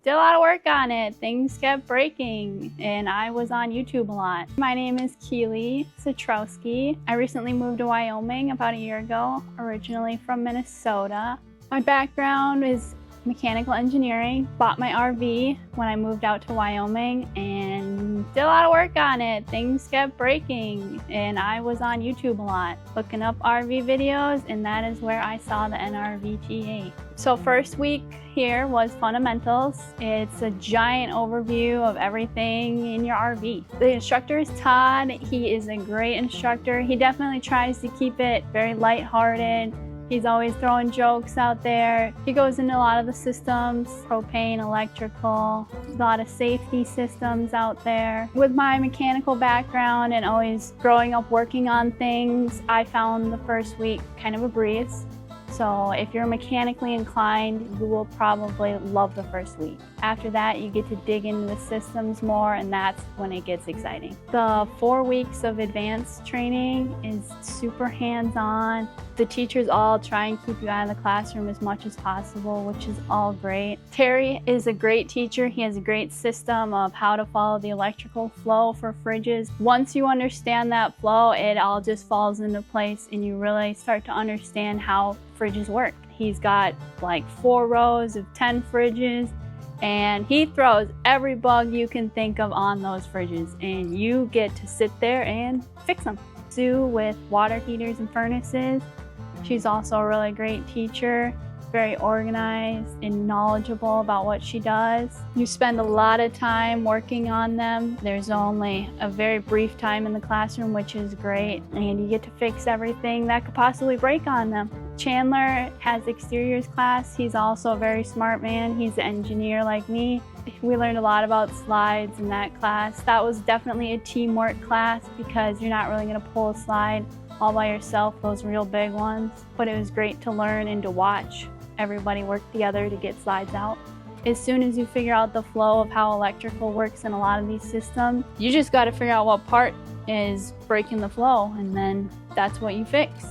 Did a lot of work on it. Things kept breaking and I was on YouTube a lot. My name is Keely Satrowski. I recently moved to Wyoming about a year ago, originally from Minnesota. My background is mechanical engineering. Bought my RV when I moved out to Wyoming and did a lot of work on it. Things kept breaking and I was on YouTube a lot, looking up RV videos, and that is where I saw the NRVTA. So first week here was fundamentals. It's a giant overview of everything in your RV. The instructor is Todd. He is a great instructor. He definitely tries to keep it very lighthearted. He's always throwing jokes out there. He goes into a lot of the systems, propane, electrical, a lot of safety systems out there. With my mechanical background and always growing up working on things, I found the first week kind of a breeze. So if you're mechanically inclined, you will probably love the first week. After that, you get to dig into the systems more, and that's when it gets exciting. The 4 weeks of advanced training is super hands-on. The teachers all try and keep you out of the classroom as much as possible, which is all great. Terry is a great teacher. He has a great system of how to follow the electrical flow for fridges. Once you understand that flow, it all just falls into place and you really start to understand how fridges work. He's got like 4 rows of 10 fridges and he throws every bug you can think of on those fridges and you get to sit there and fix them. Sue with water heaters and furnaces. She's also a really great teacher, very organized and knowledgeable about what she does. You spend a lot of time working on them. There's only a very brief time in the classroom, which is great, and you get to fix everything that could possibly break on them. Chandler has exteriors class. He's also a very smart man. He's an engineer like me. We learned a lot about slides in that class. That was definitely a teamwork class because you're not really going to pull a slide all by yourself, those real big ones. But it was great to learn and to watch everybody work together to get slides out. As soon as you figure out the flow of how electrical works in a lot of these systems, you just got to figure out what part is breaking the flow, and then that's what you fix.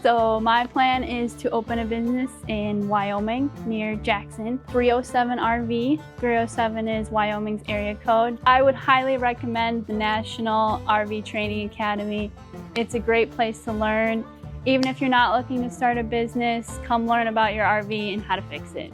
So my plan is to open a business in Wyoming near Jackson, 307 RV. 307 is Wyoming's area code. I would highly recommend the National RV Training Academy. It's a great place to learn. Even if you're not looking to start a business, come learn about your RV and how to fix it.